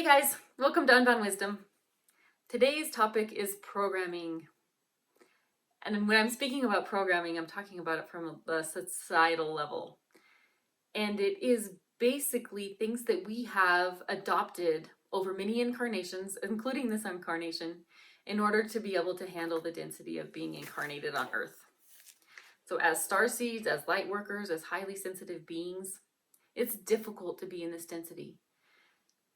guys, welcome to Unbound Wisdom. Today's topic is programming. And when I'm speaking about programming, I'm talking about it from a societal level. And it is basically things that we have adopted over many incarnations, including this incarnation, in order to be able to handle the density of being incarnated on Earth. So as starseeds, as lightworkers, as highly sensitive beings, it's difficult to be in this density.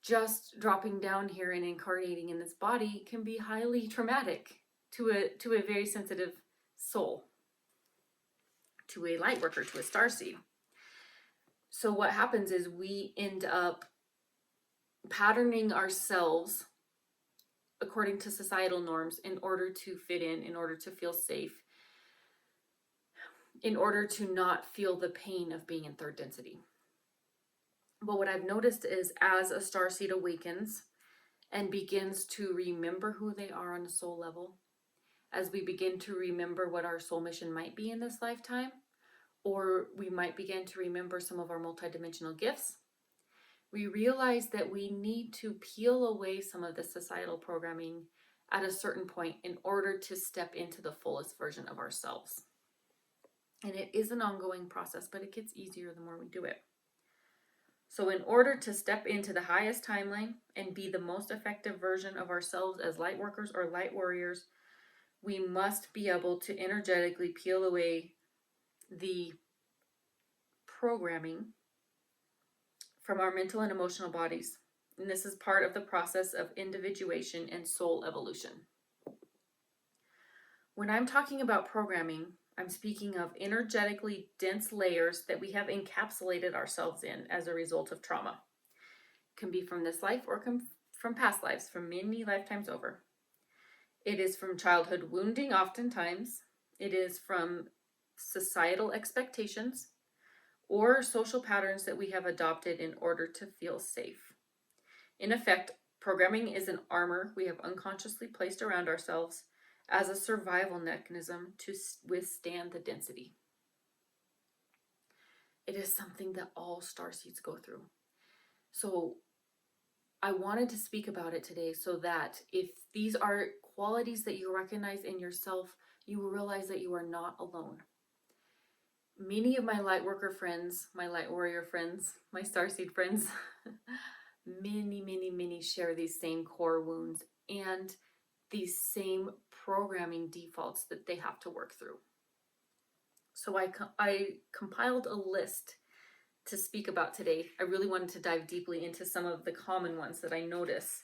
Just dropping down here and incarnating in this body can be highly traumatic to a very sensitive soul, to a light worker, to a starseed. So what happens is we end up patterning ourselves according to societal norms in order to fit in order to feel safe, in order to not feel the pain of being in third density. But what I've noticed is as a starseed awakens and begins to remember who they are on a soul level, as we begin to remember what our soul mission might be in this lifetime, or we might begin to remember some of our multidimensional gifts, we realize that we need to peel away some of the societal programming at a certain point in order to step into the fullest version of ourselves. And it is an ongoing process, but it gets easier the more we do it. So in order to step into the highest timeline and be the most effective version of ourselves as light workers or light warriors, we must be able to energetically peel away the programming from our mental and emotional bodies. And this is part of the process of individuation and soul evolution. When I'm talking about programming, I'm speaking of energetically dense layers that we have encapsulated ourselves in as a result of trauma. It can be from this life or from past lives, from many lifetimes over. It is from childhood wounding oftentimes. It is from societal expectations or social patterns that we have adopted in order to feel safe. In effect, programming is an armor we have unconsciously placed around ourselves as a survival mechanism to withstand the density. It is something that all starseeds go through. So I wanted to speak about it today so that if these are qualities that you recognize in yourself, you will realize that you are not alone. Many of my light worker friends, my light warrior friends, my starseed friends, many share these same core wounds and these same programming defaults that they have to work through. So I compiled a list to speak about today. I really wanted to dive deeply into some of the common ones that I notice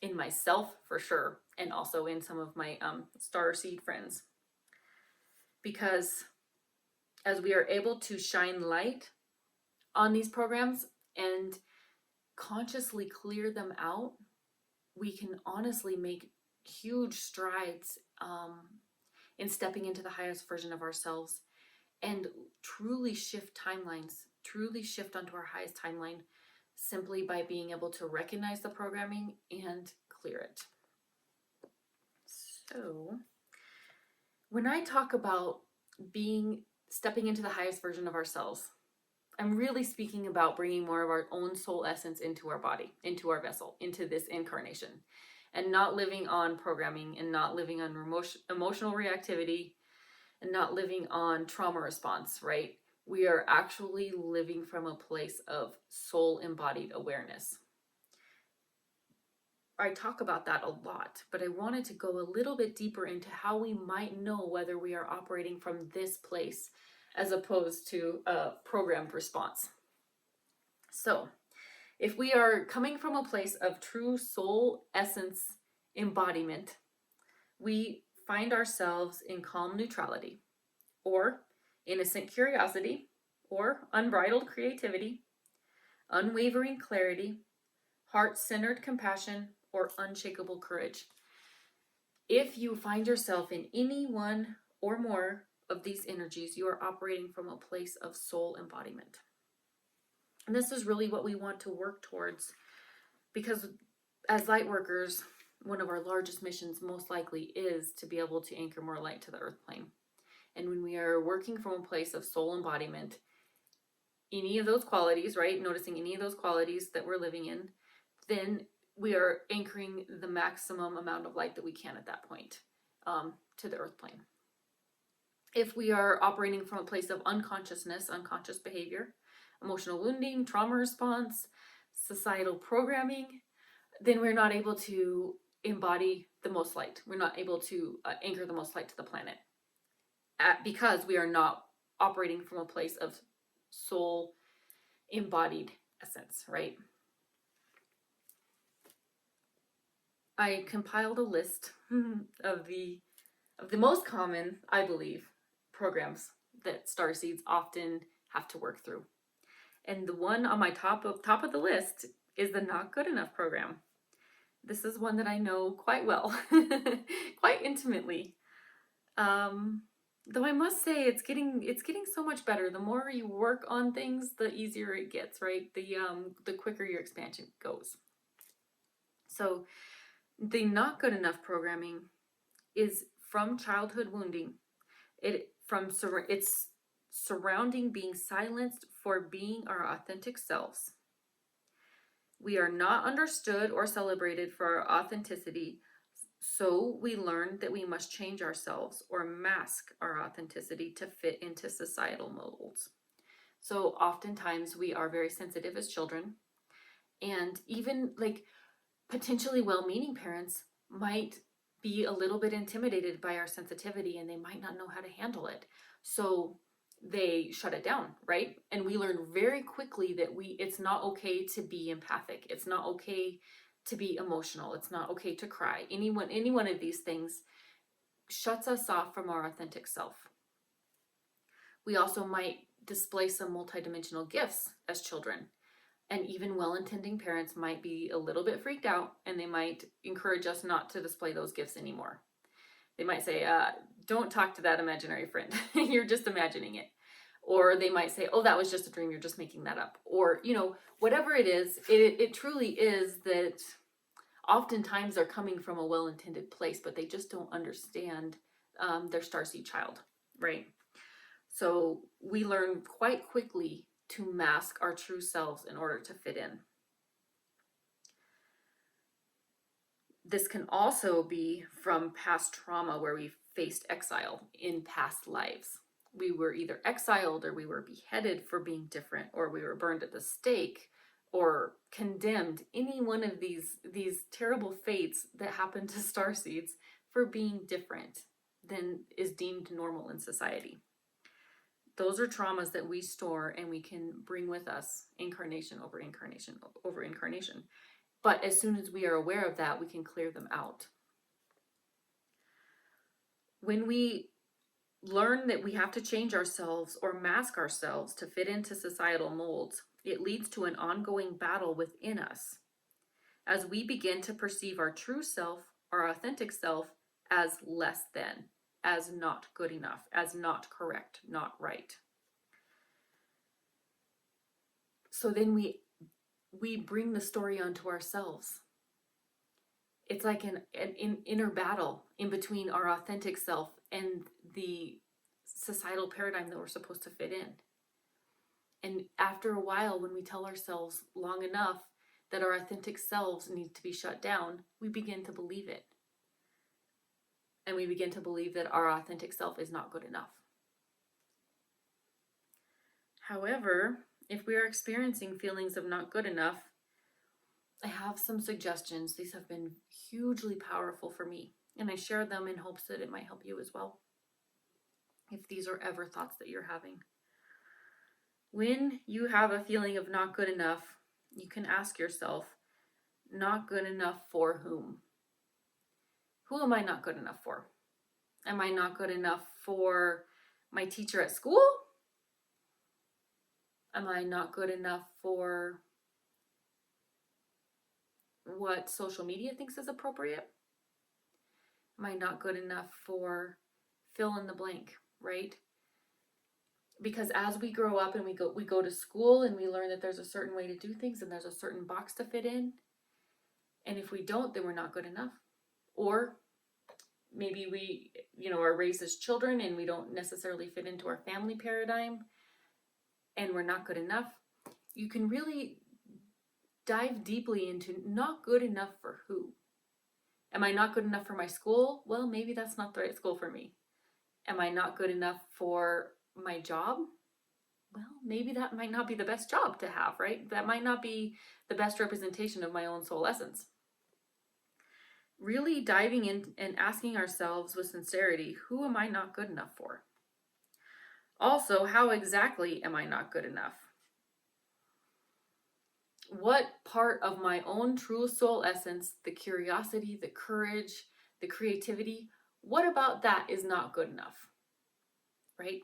in myself for sure, and also in some of my starseed friends. Because as we are able to shine light on these programs and consciously clear them out, we can honestly make huge strides in stepping into the highest version of ourselves and truly shift timelines, truly shift onto our highest timeline simply by being able to recognize the programming and clear it. So when I talk about stepping into the highest version of ourselves, I'm really speaking about bringing more of our own soul essence into our body, into our vessel, into this incarnation, and not living on programming and not living on emotional reactivity and not living on trauma response, right? We are actually living from a place of soul embodied awareness. I talk about that a lot, but I wanted to go a little bit deeper into how we might know whether we are operating from this place as opposed to a programmed response. So, if we are coming from a place of true soul essence embodiment, we find ourselves in calm neutrality, or innocent curiosity, or unbridled creativity, unwavering clarity, heart-centered compassion, or unshakable courage. If you find yourself in any one or more of these energies, you are operating from a place of soul embodiment. And this is really what we want to work towards, because as light workers, one of our largest missions most likely is to be able to anchor more light to the earth plane. And when we are working from a place of soul embodiment, any of those qualities, right? Noticing any of those qualities that we're living in, then we are anchoring the maximum amount of light that we can at that point to the earth plane. If we are operating from a place of unconsciousness, unconscious behavior, emotional wounding, trauma response, societal programming, then we're not able to embody the most light. We're not able to anchor the most light to the planet because we are not operating from a place of soul embodied essence, right? I compiled a list of the most common, I believe, programs that starseeds often have to work through. And the one on my top of the list is the not good enough program. This is one that I know quite well, quite intimately. Though I must say it's getting so much better. The more you work on things, the easier it gets, right? The quicker your expansion goes. So the not good enough programming is from childhood wounding. It's surrounding being silenced for being our authentic selves. We are not understood or celebrated for our authenticity, so we learn that we must change ourselves or mask our authenticity to fit into societal molds. So oftentimes we are very sensitive as children, and even like potentially well-meaning parents might be a little bit intimidated by our sensitivity, and they might not know how to handle it. So they shut it down, right? And we learn very quickly that it's not okay to be empathic. It's not okay to be emotional. It's not okay to cry. Any one of these things shuts us off from our authentic self. We also might display some multidimensional gifts as children. And even well-intending parents might be a little bit freaked out, and they might encourage us not to display those gifts anymore. They might say, don't talk to that imaginary friend. You're just imagining it. Or they might say, oh, that was just a dream. You're just making that up. Or, whatever it is, it truly is that oftentimes they're coming from a well-intended place, but they just don't understand their starseed child, right? So we learn quite quickly to mask our true selves in order to fit in. This can also be from past trauma where we faced exile in past lives. We were either exiled, or we were beheaded for being different, or we were burned at the stake, or condemned. Any one of these terrible fates that happen to starseeds for being different than is deemed normal in society. Those are traumas that we store and we can bring with us incarnation over incarnation over incarnation. But as soon as we are aware of that, we can clear them out. When we learn that we have to change ourselves or mask ourselves to fit into societal molds, it leads to an ongoing battle within us as we begin to perceive our true self, our authentic self, as less than, as not good enough, as not correct, not right. So then we bring the story onto ourselves. It's like an inner battle in between our authentic self and the societal paradigm that we're supposed to fit in. And after a while, when we tell ourselves long enough that our authentic selves need to be shut down, we begin to believe it. And we begin to believe that our authentic self is not good enough. However, if we are experiencing feelings of not good enough, I have some suggestions. These have been hugely powerful for me, and I share them in hopes that it might help you as well, if these are ever thoughts that you're having. When you have a feeling of not good enough, you can ask yourself, not good enough for whom? Who am I not good enough for? Am I not good enough for my teacher at school? Am I not good enough for what social media thinks is appropriate? Am I not good enough for fill in the blank, right? Because as we grow up and we go to school and we learn that there's a certain way to do things and there's a certain box to fit in. And if we don't, then we're not good enough. Or maybe we, are raised as children and we don't necessarily fit into our family paradigm and we're not good enough. You can really dive deeply into not good enough for who. Am I not good enough for my school? Well, maybe that's not the right school for me. Am I not good enough for my job? Well, maybe that might not be the best job to have, right? That might not be the best representation of my own soul essence. Really diving in and asking ourselves with sincerity, who am I not good enough for? Also, how exactly am I not good enough? What part of my own true soul essence, the curiosity, the courage, the creativity, what about that is not good enough? Right?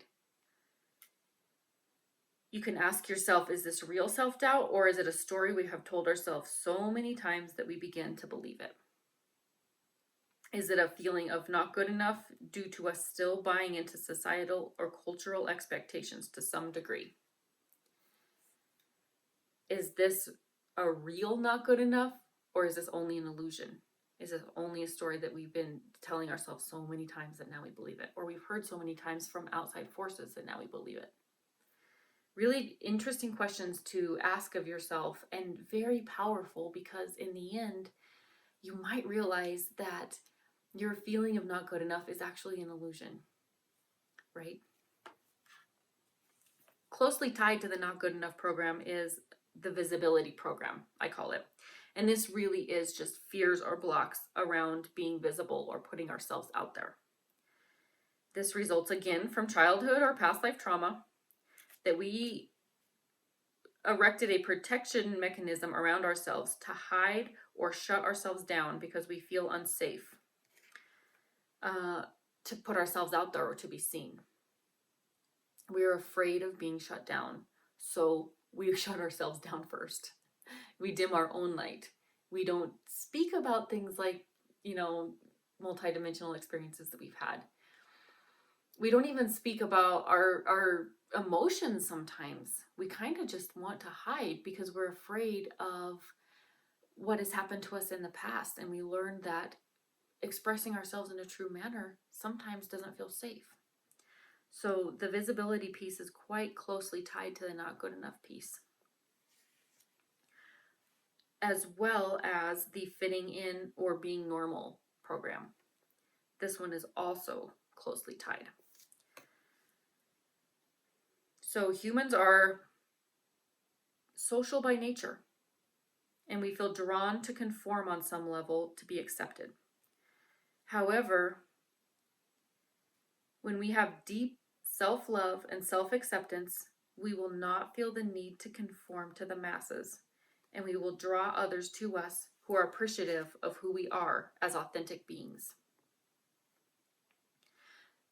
You can ask yourself, is this real self-doubt, or is it a story we have told ourselves so many times that we begin to believe it? Is it a feeling of not good enough due to us still buying into societal or cultural expectations to some degree? Is this a real not good enough, or is this only an illusion? Is this only a story that we've been telling ourselves so many times that now we believe it, or we've heard so many times from outside forces that now we believe it? Really interesting questions to ask of yourself, and very powerful, because in the end, you might realize that your feeling of not good enough is actually an illusion, right? Closely tied to the not good enough program is the visibility program, I call it. And this really is just fears or blocks around being visible or putting ourselves out there. This results again from childhood or past life trauma, that we erected a protection mechanism around ourselves to hide or shut ourselves down because we feel unsafe to put ourselves out there or to be seen. We're afraid of being shut down, so we shut ourselves down first. We dim our own light. We don't speak about things like, multidimensional experiences that we've had. We don't even speak about our emotions sometimes. We kind of just want to hide because we're afraid of what has happened to us in the past. And we learned that expressing ourselves in a true manner sometimes doesn't feel safe. So the visibility piece is quite closely tied to the not good enough piece, as well as the fitting in or being normal program. This one is also closely tied. So humans are social by nature, and we feel drawn to conform on some level to be accepted. However, when we have deep self-love and self-acceptance, we will not feel the need to conform to the masses, and we will draw others to us who are appreciative of who we are as authentic beings.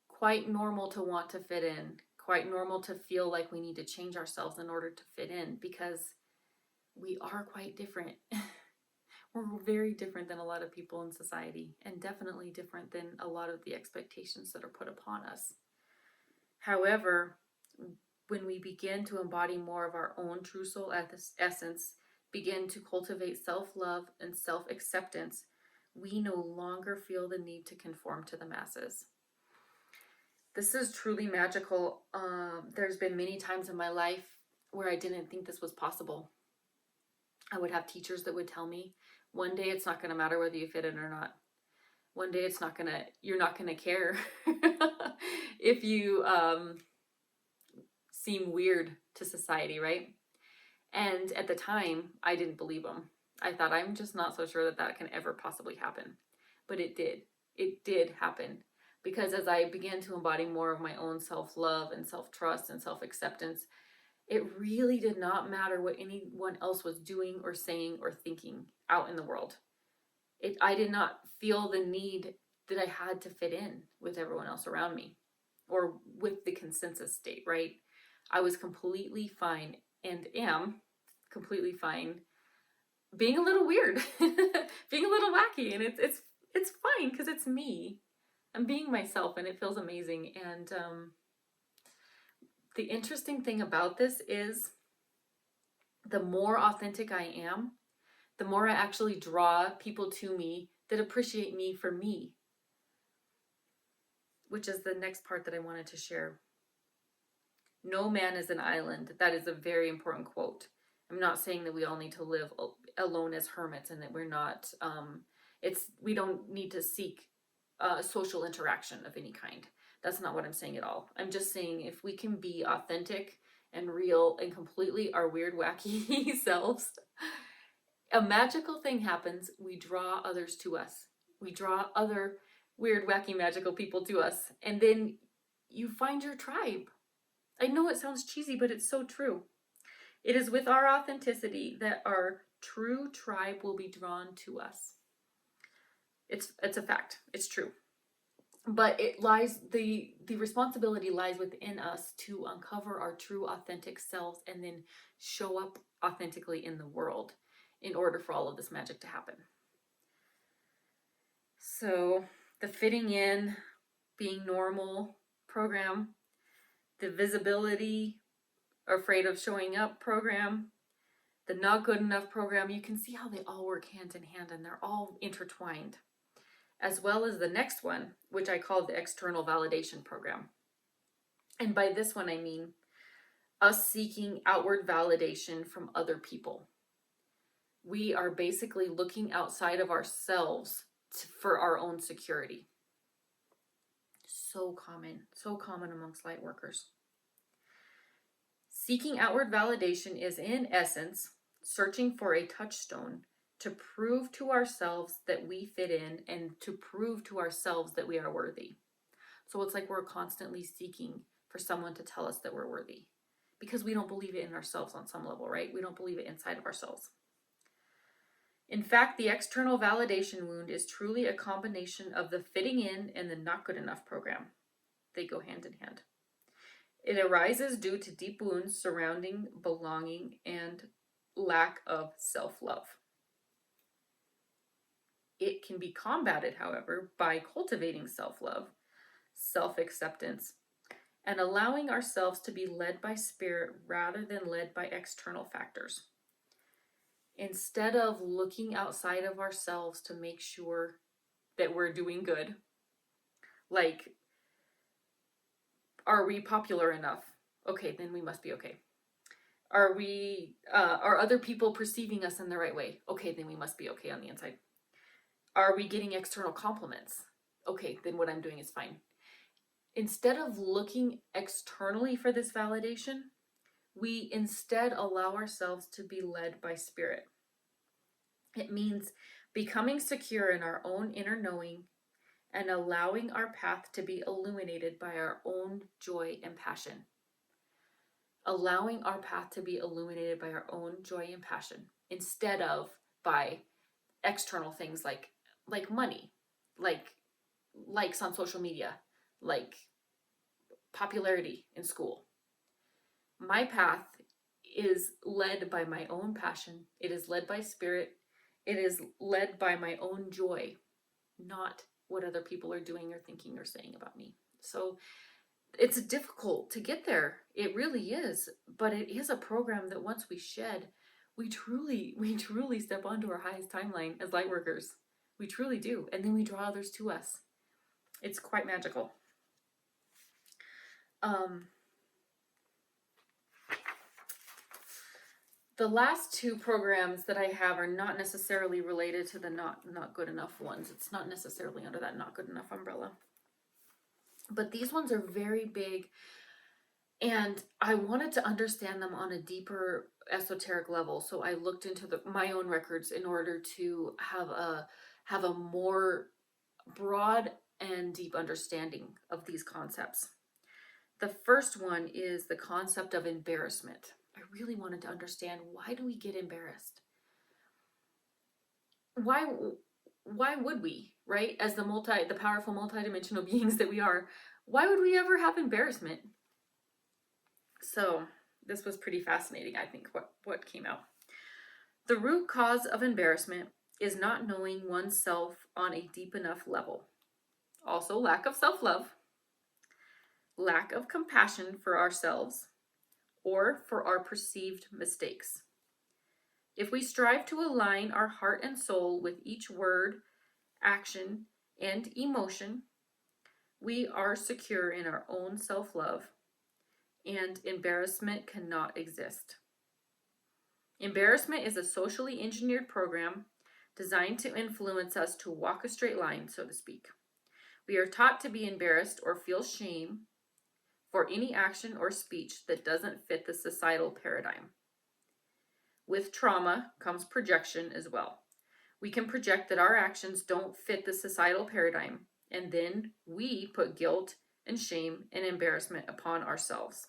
Quite normal to want to fit in, quite normal to feel like we need to change ourselves in order to fit in, because we are quite different. We're very different than a lot of people in society, and definitely different than a lot of the expectations that are put upon us. However, when we begin to embody more of our own true soul essence, begin to cultivate self-love and self-acceptance, we no longer feel the need to conform to the masses. This is truly magical. There's been many times in my life where I didn't think this was possible. I would have teachers that would tell me, one day it's not going to matter whether you fit in or not. One day you're not going to care if you seem weird to society, right? And at the time, I didn't believe them. I thought, I'm just not so sure that can ever possibly happen. But it did. It did happen. Because as I began to embody more of my own self-love and self-trust and self-acceptance, it really did not matter what anyone else was doing or saying or thinking out in the world. I did not feel the need that I had to fit in with everyone else around me or with the consensus state, right? I was completely fine and am completely fine being a little weird, being a little wacky, and it's fine because it's me. I'm being myself, and it feels amazing. And the interesting thing about this is the more authentic I am, the more I actually draw people to me that appreciate me for me, which is the next part that I wanted to share. No man is an island. That is a very important quote. I'm not saying that we all need to live alone as hermits and that we're not, we don't need to seek social interaction of any kind. That's not what I'm saying at all. I'm just saying if we can be authentic and real and completely our weird, wacky selves, a magical thing happens. We draw others to us. We draw other weird, wacky, magical people to us. And then you find your tribe. I know it sounds cheesy, but it's so true. It is with our authenticity that our true tribe will be drawn to us. It's a fact. It's true. But the responsibility lies within us to uncover our true authentic selves and then show up authentically in the world in order for all of this magic to happen. So the fitting in, being normal program, the visibility, afraid of showing up program, the not good enough program, you can see how they all work hand in hand and they're all intertwined. As well as the next one, which I call the external validation program. And by this one, I mean us seeking outward validation from other people. We are basically looking outside of ourselves for our own security. So common amongst light workers. Seeking outward validation is, in essence, searching for a touchstone to prove to ourselves that we fit in and to prove to ourselves that we are worthy. So it's like we're constantly seeking for someone to tell us that we're worthy because we don't believe it in ourselves on some level, right? We don't believe it inside of ourselves. In fact, the external validation wound is truly a combination of the fitting in and the not good enough program. They go hand in hand. It arises due to deep wounds surrounding belonging and lack of self-love. It can be combated, however, by cultivating self-love, self-acceptance, and allowing ourselves to be led by spirit rather than led by external factors. Instead of looking outside of ourselves to make sure that we're doing good, like, are we popular enough? Okay, then we must be okay. Are other people perceiving us in the right way? Okay, then we must be okay on the inside. Are we getting external compliments? Okay, then what I'm doing is fine. Instead of looking externally for this validation, we instead allow ourselves to be led by spirit. It means becoming secure in our own inner knowing and allowing our path to be illuminated by our own joy and passion. Allowing our path to be illuminated by our own joy and passion instead of by external things like money, like likes on social media, like popularity in school. My path is led by my own passion. It is led by spirit. It is led by my own joy, not what other people are doing or thinking or saying about me. So it's difficult to get there. It really is. But it is a program that once we shed, we truly step onto our highest timeline as light workers. We truly do. And then we draw others to us. It's quite magical. The last two programs that I have are not necessarily related to the not good enough ones. It's not necessarily under that not good enough umbrella. But these ones are very big, and I wanted to understand them on a deeper esoteric level. So I looked into my own records in order to have a more broad and deep understanding of these concepts. The first one is the concept of embarrassment. I really wanted to understand, why do we get embarrassed? Why would we, right? As the powerful multidimensional beings that we are, why would we ever have embarrassment? So this was pretty fascinating, I think, what came out. The root cause of embarrassment is not knowing oneself on a deep enough level. Also, lack of self-love, lack of compassion for ourselves, or for our perceived mistakes. If we strive to align our heart and soul with each word, action, and emotion, we are secure in our own self-love, and embarrassment cannot exist. Embarrassment is a socially engineered program designed to influence us to walk a straight line, so to speak. We are taught to be embarrassed or feel shame for any action or speech that doesn't fit the societal paradigm. With trauma comes projection as well. We can project that our actions don't fit the societal paradigm, and then we put guilt and shame and embarrassment upon ourselves.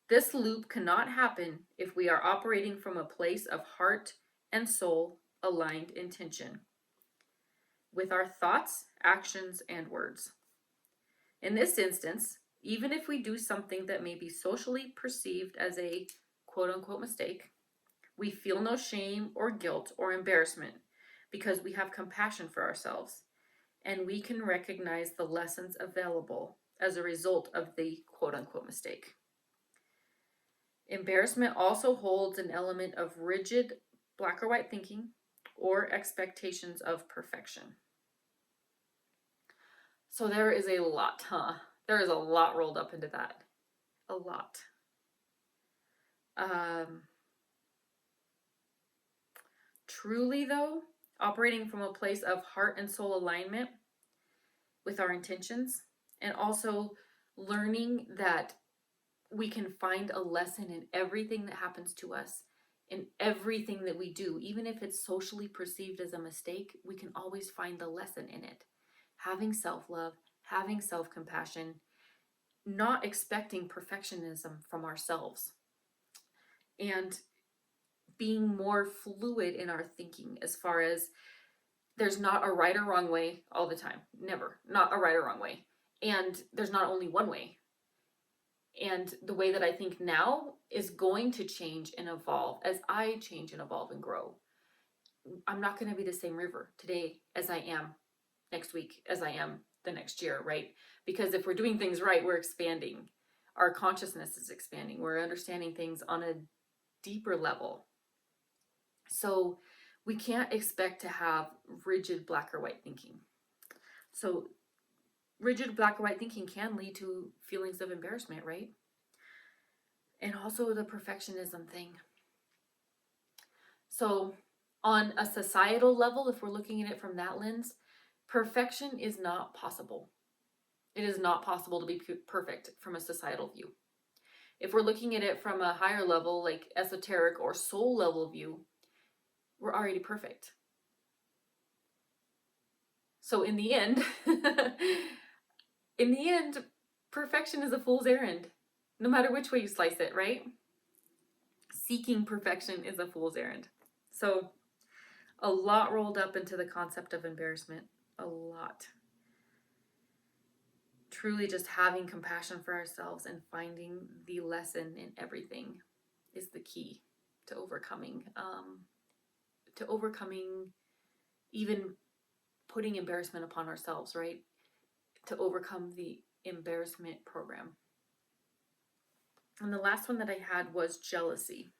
This loop cannot happen if we are operating from a place of heart and soul aligned intention with our thoughts, actions, and words. In this instance, even if we do something that may be socially perceived as a quote-unquote mistake, we feel no shame or guilt or embarrassment because we have compassion for ourselves and we can recognize the lessons available as a result of the quote-unquote mistake. Embarrassment also holds an element of rigid black or white thinking or expectations of perfection. So there is a lot, There is a lot rolled up into that. A lot. Truly, though, operating from a place of heart and soul alignment with our intentions, and also learning that we can find a lesson in everything that happens to us, in everything that we do, even if it's socially perceived as a mistake, we can always find the lesson in it. Having self-love, having self-compassion, not expecting perfectionism from ourselves, and being more fluid in our thinking as far as there's not a right or wrong way all the time. Never. Not a right or wrong way. And there's not only one way. And the way that I think now is going to change and evolve as I change and evolve and grow. I'm not going to be the same river today as I am next week, as I am the next year, right? Because if we're doing things right, we're expanding. Our consciousness is expanding. We're understanding things on a deeper level. So we can't expect to have rigid black or white thinking. So rigid black or white thinking can lead to feelings of embarrassment, right? And also the perfectionism thing. So on a societal level, if we're looking at it from that lens, perfection is not possible. It is not possible to be perfect from a societal view. If we're looking at it from a higher level, like esoteric or soul level view, we're already perfect. So in the end, perfection is a fool's errand, no matter which way you slice it, right? Seeking perfection is a fool's errand. So a lot rolled up into the concept of embarrassment, a lot. Truly just having compassion for ourselves and finding the lesson in everything is the key to overcoming even putting embarrassment upon ourselves, right? To overcome the embarrassment program. And the last one that I had was jealousy.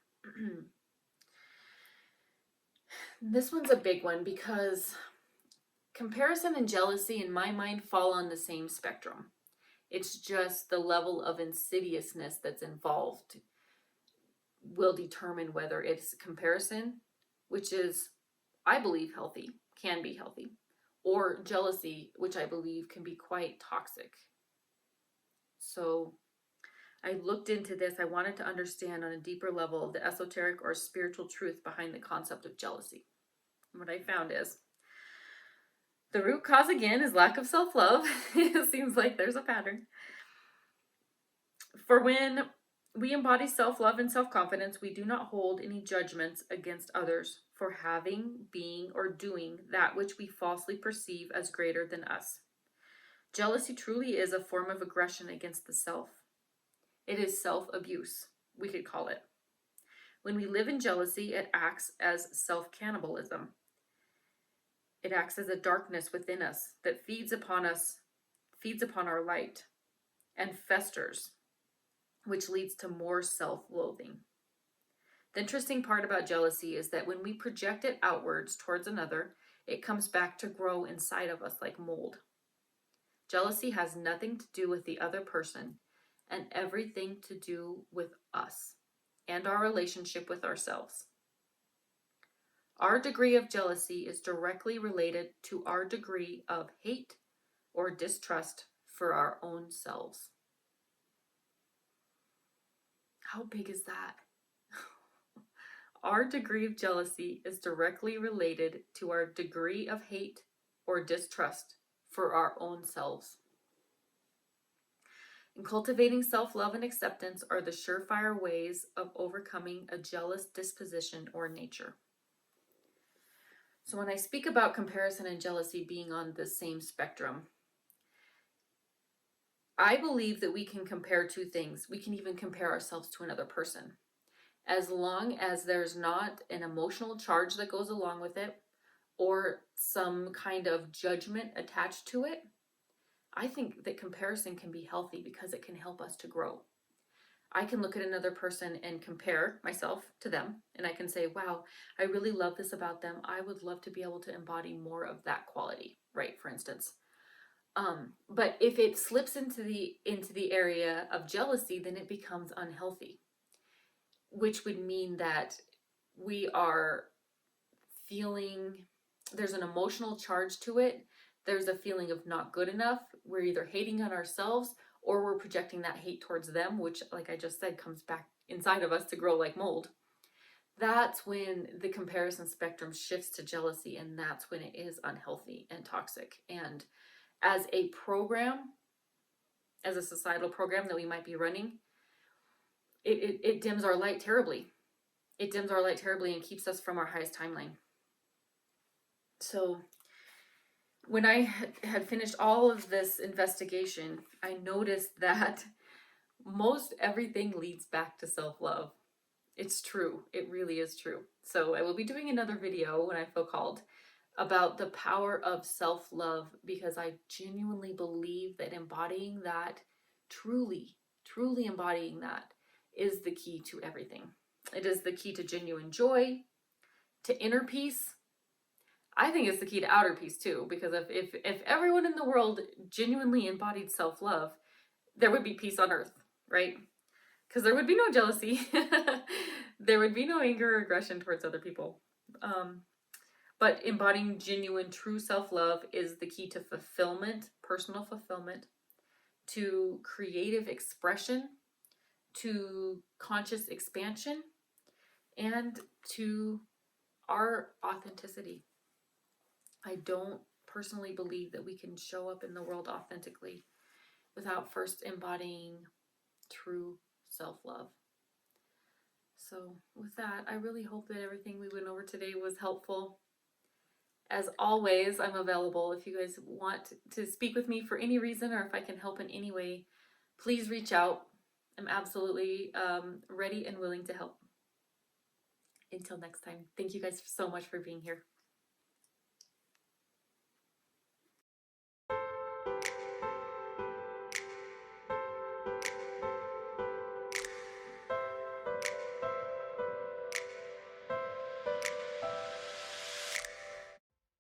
This one's a big one because comparison and jealousy in my mind fall on the same spectrum. It's just the level of insidiousness that's involved will determine whether it's comparison, which is, I believe, healthy, can be healthy, or jealousy, which I believe can be quite toxic. So I looked into this. I wanted to understand on a deeper level the esoteric or spiritual truth behind the concept of jealousy. And what I found is the root cause, again, is lack of self-love. It seems like there's a pattern. For when we embody self-love and self-confidence, we do not hold any judgments against others for having, being, or doing that which we falsely perceive as greater than us. Jealousy truly is a form of aggression against the self. It is self-abuse, we could call it. When we live in jealousy, it acts as self-cannibalism. It acts as a darkness within us that feeds upon our light, and festers, which leads to more self-loathing. The interesting part about jealousy is that when we project it outwards towards another, it comes back to grow inside of us like mold. Jealousy has nothing to do with the other person and everything to do with us and our relationship with ourselves. Our degree of jealousy is directly related to our degree of hate or distrust for our own selves. How big is that? Our degree of jealousy is directly related to our degree of hate or distrust for our own selves. And cultivating self-love and acceptance are the surefire ways of overcoming a jealous disposition or nature. So when I speak about comparison and jealousy being on the same spectrum, I believe that we can compare two things. We can even compare ourselves to another person. As long as there's not an emotional charge that goes along with it or some kind of judgment attached to it, I think that comparison can be healthy because it can help us to grow. I can look at another person and compare myself to them, and I can say, wow, I really love this about them. I would love to be able to embody more of that quality, right? For instance. But if it slips into the area of jealousy, then it becomes unhealthy, which would mean that we are feeling, there's an emotional charge to it. There's a feeling of not good enough. We're either hating on ourselves or we're projecting that hate towards them, which, like I just said, comes back inside of us to grow like mold. That's when the comparison spectrum shifts to jealousy, and that's when it is unhealthy and toxic. And as a program, as a societal program that we might be running, it dims our light terribly. It dims our light terribly and keeps us from our highest timeline. So when I had finished all of this investigation, I noticed that most everything leads back to self-love. It's true. It really is true. So I will be doing another video when I feel called about the power of self-love, because I genuinely believe that embodying that, truly embodying that, is the key to everything. It is the key to genuine joy, to inner peace. I think it's the key to outer peace too, because if everyone in the world genuinely embodied self-love, there would be peace on earth, right? Because there would be no jealousy. There would be no anger or aggression towards other people. But embodying genuine, true self-love is the key to fulfillment, personal fulfillment, to creative expression, to conscious expansion, and to our authenticity. I don't personally believe that we can show up in the world authentically without first embodying true self-love. So with that, I really hope that everything we went over today was helpful. As always, I'm available if you guys want to speak with me for any reason, or if I can help in any way, please reach out. I'm absolutely ready and willing to help. Until next time, thank you guys so much for being here.